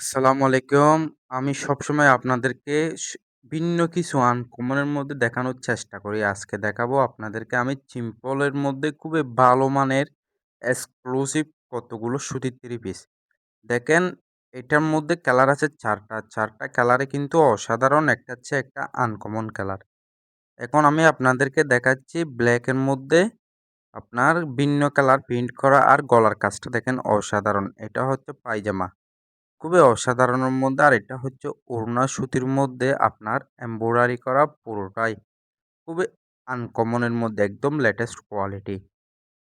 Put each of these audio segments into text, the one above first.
আসসালামু আলাইকুম। আমি সবসময় আপনাদেরকে ভিন্ন কিছু আনকমনের মধ্যে দেখানোর চেষ্টা করি। আজকে দেখাবো আপনাদেরকে আমি সিম্পলের মধ্যে খুবই ভালো মানের এক্সক্লুসিভ কতগুলো সুতির থ্রি পিস। দেখেন এটার মধ্যে কালার আছে ৪ টা। ৪ টা কালারে কিন্তু অসাধারণ একটা হচ্ছে একটা আনকমন কালার। এখন আমি আপনাদেরকে দেখাচ্ছি ব্লাক এর মধ্যে আপনার ভিন্ন কালার প্রিন্ট করা আর গলার কাজটা দেখেন অসাধারণ। এটা হচ্ছে পায়জামা। খুবই অসাধারণের মধ্যে আর এটা হচ্ছে ওড়না সুতির মধ্যে আপনার এমব্রয়ডারি করা পুরোটাই। খুবই আনকমনের মধ্যে একদম লেটেস্ট কোয়ালিটি।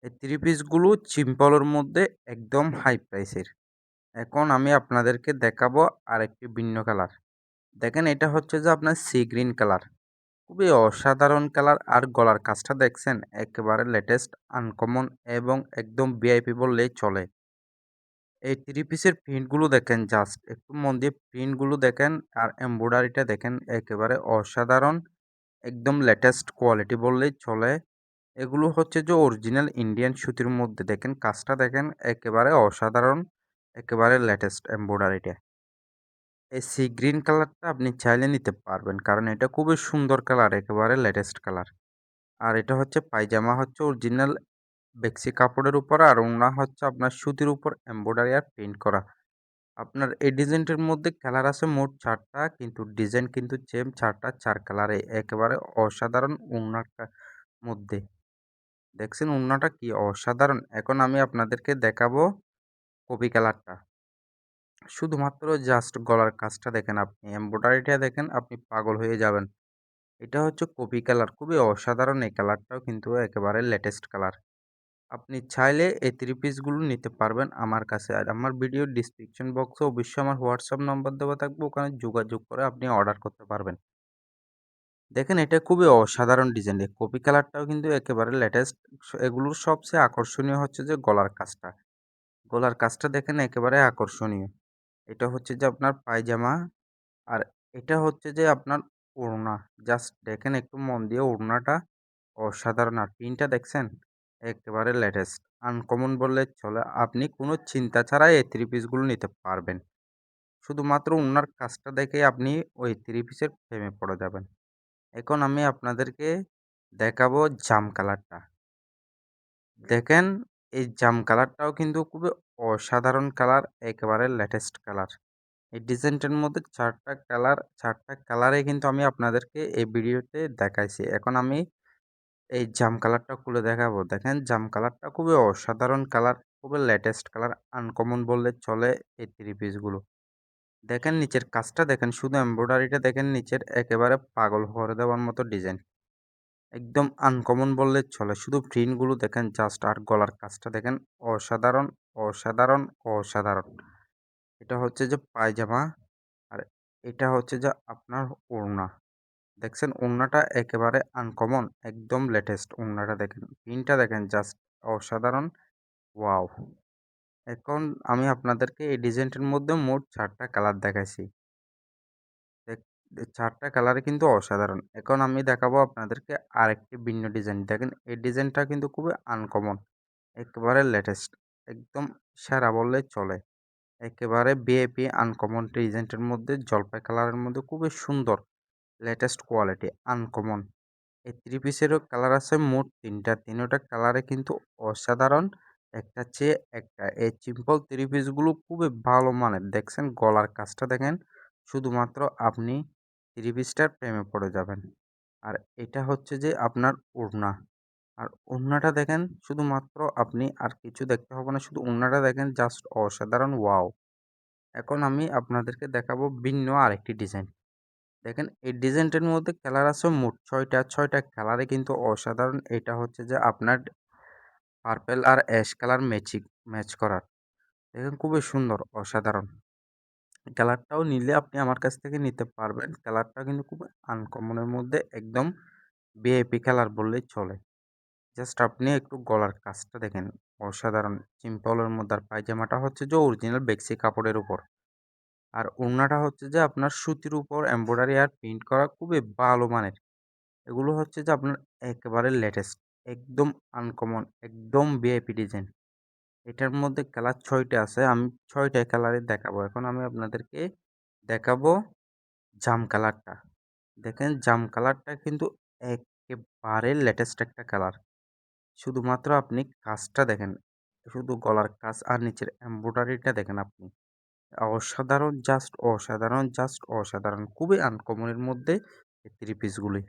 এই থ্রি পিসগুলো সিম্পলের মধ্যে একদম হাই প্রাইসের। এখন আমি আপনাদেরকে দেখাবো আরেকটি ভিন্ন কালার। দেখেন এটা হচ্ছে যে আপনার সি গ্রিন কালার। খুবই অসাধারণ কালার আর গলার কাজটা দেখছেন একেবারে লেটেস্ট আনকমন এবং একদম ভিআইপি বললেই চলে। এই থ্রি পিসের প্রিন্টগুলো দেখেন জাস্ট একটু মন দিয়ে প্রিন্টগুলো দেখেন আর এমব্রয়ডারিটা দেখেন একেবারে অসাধারণ একদম লেটেস্ট কোয়ালিটি বললেই চলে। এগুলো হচ্ছে যে অরিজিনাল ইন্ডিয়ান সুতির মধ্যে দেখেন কাজটা দেখেন একেবারে অসাধারণ, একেবারে লেটেস্ট এমব্রয়ডারিটা। এই সি গ্রিন কালারটা আপনি চাইলে নিতে পারবেন কারণ এটা খুবই সুন্দর কালার, একেবারে লেটেস্ট কালার। আর এটা হচ্ছে পায়জামা হচ্ছে অরিজিনাল বেক্সি কাপড়ের উপর আর ওড়না হচ্ছে আপনার সুতির উপর এমব্রয়ডারি আর প্রিন্ট করা। আপনার এই ডিজাইনটার মধ্যে কালার আছে মোট ৪ টা কিন্তু ডিজাইন কিন্তু সেম ৪ টা ৪ কালারে একেবারে অসাধারণ ওড়নার মধ্যে। দেখছেন ওড়নাটা কি অসাধারণ! এখন আমি আপনাদেরকে দেখাবো কফি কালারটা। শুধুমাত্র জাস্ট গলার কাজটা দেখেন আপনি, এমব্রয়ডারিটা দেখেন আপনি পাগল হয়ে যাবেন। এটা হচ্ছে কফি কালার, খুবই অসাধারণ এই কালারটাও কিন্তু একেবারে লেটেস্ট কালার। আপনি চাইলে এই থ্রি পিসগুলো নিতে পারবেন আমার কাছে। আর আমার ভিডিওর ডিসক্রিপশন বক্সে অবশ্যই আমার হোয়াটসঅ্যাপ নাম্বার দেওয়া থাকবে। ওখানে যোগাযোগ করে আপনি অর্ডার করতে পারবেন। দেখেন এটা খুবই অসাধারণ ডিজাইন। এই কফি কালারটাও কিন্তু একেবারে লেটেস্ট। এগুলোর সবচেয়ে আকর্ষণীয় হচ্ছে যে গলার কাজটা। গলার কাজটা দেখেন একেবারে আকর্ষণীয়। এটা হচ্ছে যে আপনার পায়জামা আর এটা হচ্ছে যে আপনার ওড়না। জাস্ট দেখেন একটু মন দিয়ে ওড়নাটা অসাধারণ আর প্রিন্টটা দেখছেন? একেবারে লেটেস্ট। আনকমন বললে চলে। আপনি কোনো চিন্তা ছাড়াই এই থ্রি পিসগুলো নিতে পারবেন। শুধুমাত্র ওড়নার কাজটা দেখেই আপনি ওই থ্রি পিসের প্রেমে পড়ে যাবেন। এখন আমি আপনাদেরকে দেখাবো জাম কালারটা। দেখেন এই জাম কালারটাও কিন্তু খুবই অসাধারণ কালার, একেবারে লেটেস্ট কালার। এই ডিজাইনটার মধ্যে ৪ টা কালার, ৪ টা কালারে কিন্তু আমি আপনাদেরকে এই ভিডিওতে দেখাইছি। এখন আমি এই জাম কালারটা খুলে দেখাবো। দেখেন জাম কালারটা খুবই অসাধারণ কালার, খুবই লেটেস্ট কালার, আনকমন বললে চলে এই থ্রি পিসগুলো। দেখেন নিচের কাজটা দেখেন, শুধু এমব্রয়ডারিটা দেখেন নিচের একেবারে পাগল করে দেওয়ার মতো ডিজাইন। একদম আনকমন বললে চলে। শুধু প্রিন্টগুলো দেখেন জাস্ট আর গলার কাজটা দেখেন অসাধারণ, অসাধারণ, অসাধারণ। এটা হচ্ছে যে পায়জামা আর এটা হচ্ছে যে আপনার ওড়না। দেখছেন ওড়নাটা একেবারে আনকমন, একদম লেটেস্ট ওড়নাটা দেখেন। প্রিন্টটা দেখেন জাস্ট অসাধারণ। ওয়াও! এখন আমি আপনাদেরকে এই ডিজাইনটার মধ্যে মোট ৪ টা কালার দেখাইছি। দেখ ৪ টা কালারই কিন্তু অসাধারণ। এখন আমি দেখাবো আপনাদেরকে আরেকটি ভিন্ন ডিজাইন। দেখেন এই ডিজাইনটা কিন্তু খুবই আনকমন, একেবারে লেটেস্ট। একদম সেরা বললেই চলে। একেবারে ভিআইপি আনকমন ডিজাইনটার মধ্যে জলপাই কালারের মধ্যে খুবই সুন্দর লেটেস্ট কোয়ালিটি আনকমন। এই থ্রি পিসেরও কালার আছে মোট ৩ টা। ৩ টা কালারে কিন্তু অসাধারণ একটা চেয়ে একটা। এই সিম্পল থ্রি পিসগুলো খুবই ভালো মানের। দেখছেন গলার কাজটা দেখেন, শুধুমাত্র আপনি থ্রি পিসটার প্রেমে পড়ে যাবেন। আর এটা হচ্ছে যে আপনার ওড়না। আর ওড়নাটা দেখেন শুধুমাত্র আপনি আর কিছু দেখতে হবে না। শুধু ওড়নাটা দেখেন জাস্ট অসাধারণ ওয়াও! এখন আমি আপনাদেরকে দেখাবো ভিন্ন আরেকটি ডিজাইন। দেখেন এই ডিজাইনটার মধ্যে কালার আছে মোট ৬ টা। ৬ টা কালারে কিন্তু অসাধারণ। এটা হচ্ছে যে আপনার পার্পেল আর অ্যাশ কালার ম্যাচ করা। দেখেন খুবই সুন্দর, অসাধারণ। কালারটাও নিলে আপনি আমার কাছ থেকে নিতে পারবেন। কালারটা কিন্তু খুব আনকমনের মধ্যে একদম ভিআইপি কালার বললেই চলে। জাস্ট আপনি একটু গলার কাজটা দেখেন, অসাধারণ। সিম্পলের মধ্যে আর পায়জামাটা হচ্ছে যে অরিজিনাল বেক্সি কাপড়ের উপর। আর ওড়নাটা হচ্ছে যে আপনার সুতির উপর এমব্রয়ডারি আর প্রিন্ট করা খুবই ভালো মানের। এগুলো হচ্ছে যে আপনার একেবারে লেটেস্ট, একদম আনকমন, একদম ভিআইপি ডিজাইন। এটার মধ্যে কালার ৬ টা আছে। আমি ৬ টা কালারই দেখাবো। এখন আমি আপনাদেরকে দেখাবো জাম কালারটা। দেখেন জাম কালারটা কিন্তু একেবারে লেটেস্ট একটা কালার। শুধুমাত্র আপনি কাজটা দেখেন। শুধু গলার কাজ আর নিচের এমব্রয়ডারিটা দেখেন আপনি। অসাধারণ, জাস্ট অসাধারণ, জাস্ট অসাধারণ। খুবই আনকমন এর মধ্যে এই 3 পিসগুলি।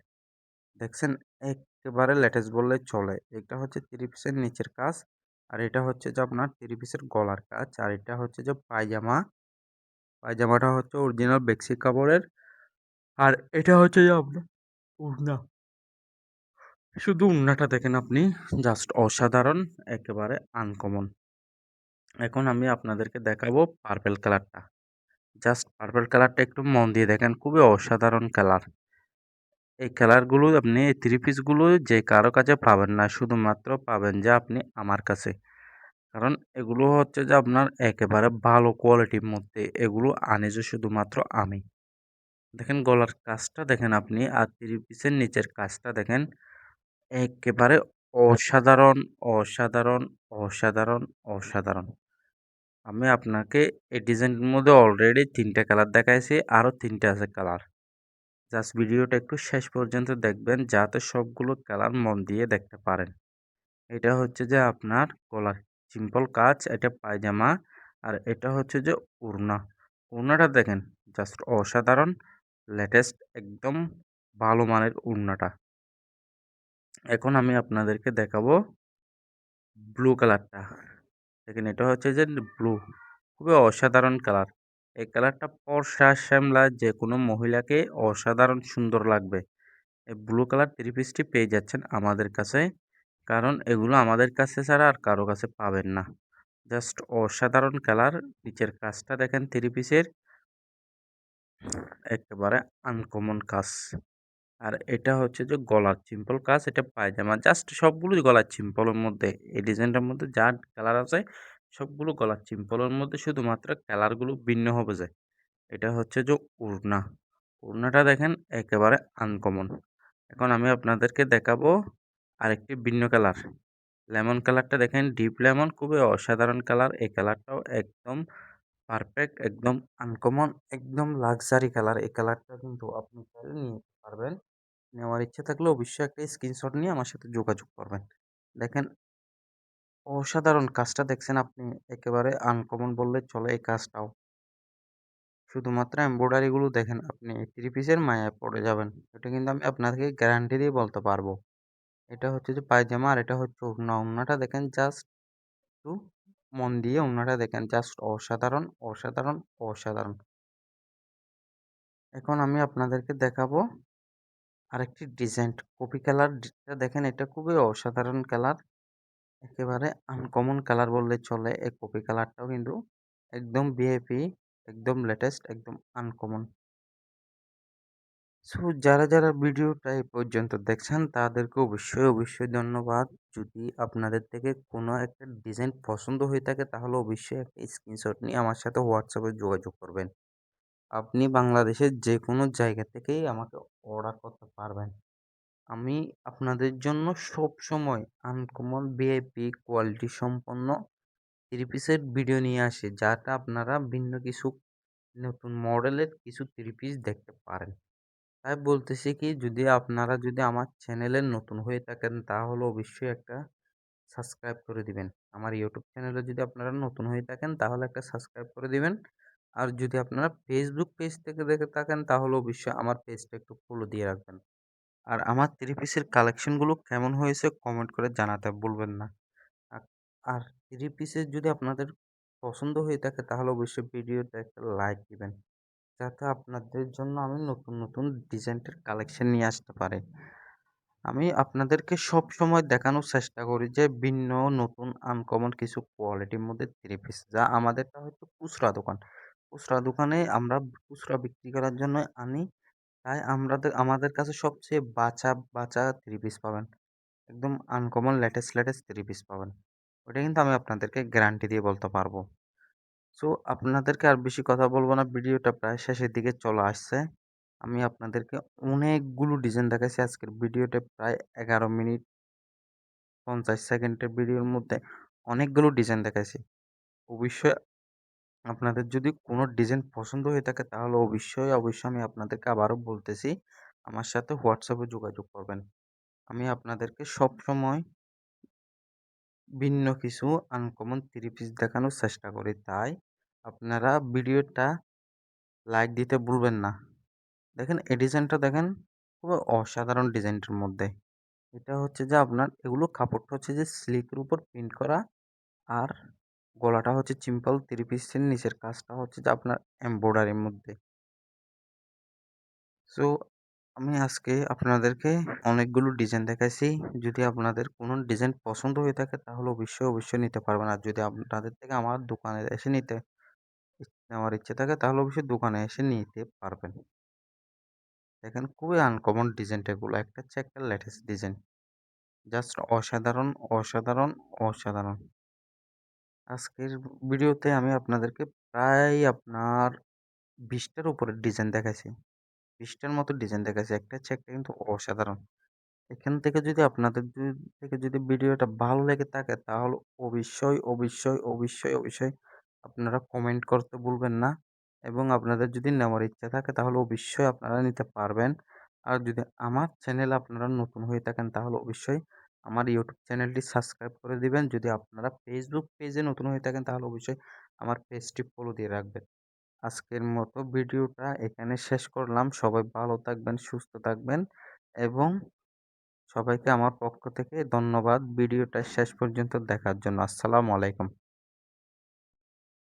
দেখছেন এক্কেবারে লেটেস্ট বললেই চলে। এটা হচ্ছে 3 পিসের নিচের কাজ। আর এটা হচ্ছে যে আপনার 3 পিসের গলার কাজ। আর এটা হচ্ছে যে পায়জামা। পায়জামাটা হচ্ছে অরিজিনাল বেক্সি কাপড়ের। আর এটা হচ্ছে যে আপনার ওড়না। শুধু ওড়নাটা দেখেন আপনি, জাস্ট অসাধারণ, একেবারে আনকমন। এখন আমি আপনাদেরকে দেখাবো পার্পেল কালারটা। জাস্ট পার্পেল কালারটা একটু মন দিয়ে দেখেন, খুবই অসাধারণ কালার। এই কালারগুলো আপনি এই 3 পিসগুলো যে কারো কাছে পাবেন না। শুধুমাত্র পাবেন যে আপনি আমার কাছে। কারণ এগুলো হচ্ছে যে আপনার একেবারে ভালো কোয়ালিটির মধ্যে। এগুলো আনি যে শুধুমাত্র আমি। দেখেন গলার কাজটা দেখেন আপনি, আর 3 পিসের নিচের কাজটা দেখেন। একেবারে অসাধারণ, অসাধারণ, অসাধারণ, অসাধারণ। আমি আপনাকে এই ডিজাইনটার মধ্যে অলরেডি ৩ টা কালার দেখাইছি। আরও ৩ টা আছে কালার। জাস্ট ভিডিওটা একটু শেষ পর্যন্ত দেখবেন যাতে সবগুলো কালার মন দিয়ে দেখতে পারেন। এটা হচ্ছে যে আপনার গলার সিম্পল কাজ, এটা পায়জামা। আর এটা হচ্ছে যে ওড়না। ওড়নাটা দেখেন, জাস্ট অসাধারণ, লেটেস্ট, একদম ভালো মানের ওড়নাটা। এখন আমি আপনাদেরকে দেখাবো ব্লু কালারটা। দেখেন এটা হচ্ছে যে ব্লু, খুবই অসাধারণ কালার। এই কালারটা ফর্সা শ্যামলা যে কোনো মহিলাকে অসাধারণ সুন্দর লাগবে। এই ব্লু কালার 3 পিসটি পেয়ে যাচ্ছেন আমাদের কাছে। কারণ এগুলো আমাদের কাছে ছাড়া আর কারো কাছে পাবেন না। জাস্ট অসাধারণ কালার। নিচের কাজটা দেখেন 3 পিসের, একেবারে আনকমন কাজ। আর এটা হচ্ছে যে গলার সিম্পল কাজ, এটা পায়জামা। জাস্ট সবগুলোই গলার সিম্পলের মধ্যে। এই ডিজাইনটার মধ্যে যা কালার আছে সবগুলো গলার সিম্পলের মধ্যে, শুধুমাত্র কালারগুলো ভিন্ন হবে যে। এটা হচ্ছে যে ওড়না। ওড়নাটা দেখেন একেবারে আনকমন। এখন আমি আপনাদেরকে দেখাবো আরেকটি ভিন্ন কালার। লেমন কালারটা দেখেন, ডিপ লেমন, খুবই অসাধারণ কালার। এই কালারটাও একদম পারফেক্ট, একদম আনকমন, একদম লাক্সারি কালার। এই কালারটা কিন্তু আপনি চাইলে নিতে পারবেন। নেওয়ার ইচ্ছা থাকলে অবশ্যই একটা স্ক্রিনশট নিয়ে আমার সাথে যোগাযোগ করবেন। দেখেন অসাধারণ কাজটা দেখছেন আপনি, একেবারে আনকমন বললে চলে এই কাজটাও। শুধুমাত্র এমব্রয়ডারি গুলো দেখেন আপনি 3 পিসের মায়ায় পড়ে যাবেন। এটা কিন্তু আমি আপনাকে গ্যারান্টি দিয়ে বলতে পারবো। এটা হচ্ছে যে পায়জামা আর এটা হচ্ছে ওড়না। ওড়নাটা দেখেন জাস্ট একটু মন দিয়ে ওড়নাটা দেখেন, জাস্ট অসাধারণ, অসাধারণ, অসাধারণ। এখন আমি আপনাদেরকে দেখাবো আরেকটি ডিজাইন, কফি কালার টা দেখেন, এটা খুবই অসাধারণ কালার। একেবারে আনকমন কালার বললে চলে। এই কফি কালারটাও কিন্তু একদম ভিআইপি, একদম লেটেস্ট, একদম আনকমন। সো যারা ভিডিওটা এই পর্যন্ত দেখছেন তাদেরকে অবশ্যই ধন্যবাদ। যদি আপনাদের থেকে কোনো একটা ডিজাইন পছন্দ হয়ে থাকে তাহলে অবশ্যই একটা স্ক্রিনশট নিয়ে আমার সাথে হোয়াটসঅ্যাপে যোগাযোগ করবেন। আপনি বাংলাদেশের যেকোনো জায়গা থেকেই আমাকে অর্ডার করতে পারবেন। আমি আপনাদের জন্য সবসময় আনকমন ভিআইপি কোয়ালিটি সম্পন্ন 3 পিসের ভিডিও নিয়ে আসি, যাতে আপনারা ভিন্ন কিছু নতুন মডেলের কিছু 3 পিস দেখতে পারেন। তাই বলতেছি কি, যদি আপনারা আমার চ্যানেলে নতুন হয়ে থাকেন তাহলে অবশ্যই একটা সাবস্ক্রাইব করে দিবেন। আমার ইউটিউব চ্যানেলে যদি আপনারা নতুন হয়ে থাকেন তাহলে একটা সাবস্ক্রাইব করে দিবেন। আর যদি আপনারা ফেসবুক পেজ থেকে দেখে থাকেন তাহলে অবশ্যই আমার পেজটা একটু ফলো দিয়ে রাখবেন। আর আমার 3 পিসের কালেকশনগুলো কেমন হয়েছে কমেন্ট করে জানাতে ভুলবেন না। আ আর 3 পিসের যদি আপনাদের পছন্দ হয়ে থাকে তাহলে অবশ্যই ভিডিওতে একটা লাইক দিবেন। যাতে আপনাদের জন্য আমি নতুন ডিজাইনের কালেকশন নিয়ে আসতে পারি। আমি আপনাদেরকে সবসময় দেখানোর চেষ্টা করি যে ভিন্ন, নতুন, আনকমন কিছু কোয়ালিটির মধ্যে 3 পিস, যা আমাদেরটা হয়তো খুচরা দোকান। খুচরা দোকানে আমরা খুচরা বিক্রি করার জন্য আনি। তাই আমাদের কাছে সবচেয়ে বাচা 3 পিস পাবেন। একদম আনকমন লেটেস্ট 3 পিস পাবেন। ওটা কিন্তু আমি আপনাদেরকে গ্যারান্টি দিয়ে বলতে পারবো। সো আপনাদেরকে আর বেশি কথা বলব না। ভিডিওটা প্রায় শেষের দিকে চলে আসছে। আমি আপনাদেরকে অনেকগুলো ডিজাইন দেখাইছি আজকের ভিডিওতে, প্রায় 11 মিনিট 50 সেকেন্ডের ভিডিওর মধ্যে অনেকগুলো ডিজাইন দেখাইছি। অবশ্যই আপনাদের যদি কোনো ডিজাইন পছন্দ হয়ে থাকে তাহলে অবশ্যই আমি আপনাদেরকে আবারও বলতেছি, আমার সাথে WhatsApp এ যোগাযোগ করবেন। আমি আপনাদেরকে সবসময় ভিন্ন কিছু আনকমন থ্রি পিস দেখানোর চেষ্টা করি। তাই আপনারা ভিডিওটা লাইক দিতে ভুলবেন না। দেখেন এই ডিজাইনটা দেখেন, খুবই অসাধারণ ডিজাইনটার মধ্যে। এটা হচ্ছে যে আপনার এগুলো কাপড়টা হচ্ছে যে সিল্কের উপর প্রিন্ট করা, আর গলাটা হচ্ছে সিম্পল থ্রি পিসের নিচের কাজটা হচ্ছে যে আপনার এমব্রয়ডারির মধ্যে। সো আমি আজকে আপনাদেরকে অনেকগুলো ডিজাইন দেখাইছি। যদি আপনাদের কোনো ডিজাইন পছন্দ হয়ে থাকে তাহলে অবশ্যই নিতে পারবেন। আর যদি আপনাদের থেকে আমার দোকানে এসে নেওয়ার ইচ্ছে থাকে তাহলে অবশ্যই দোকানে এসে নিতে পারবেন। দেখেন খুবই আনকমন ডিজাইনটা এগুলো। একটা হচ্ছে একটা লেটেস্ট ডিজাইন। জাস্ট অসাধারণ, অসাধারণ, অসাধারণ। আজকের ভিডিওতে আমি আপনাদেরকে প্রায় আপনার ২০ টার উপরে ডিজাইন দেখাইছি। ২০ টার মতো ডিজাইন দেখাইছি। একটা হচ্ছে একটা কিন্তু অসাধারণ। এখান থেকে যদি আপনাদের থেকে যদি ভিডিওটা ভালো লেগে থাকে তাহলে অবশ্যই আপনারা কমেন্ট করতে ভুলবেন না, এবং আপনাদের যদি নেওয়ার ইচ্ছা থাকে তাহলে অবশ্যই আপনারা নিতে পারবেন। আর যদি আমার চ্যানেলে আপনারা নতুন হয়ে থাকেন তাহলে অবশ্যই আমার ইউটিউব চ্যানেলটি সাবস্ক্রাইব করে দিবেন। যদি আপনারা ফেসবুক পেজে নতুন হয়ে থাকেন তাহলে অবশ্যই আমার পেজটি ফলো দিয়ে রাখবেন। আজকের মতো ভিডিওটা এখানে শেষ করলাম। সবাই ভালো থাকবেন, সুস্থ থাকবেন, এবং সবাইকে আমার পক্ষ থেকে ধন্যবাদ ভিডিওটা শেষ পর্যন্ত দেখার জন্য। আসসালামু আলাইকুম।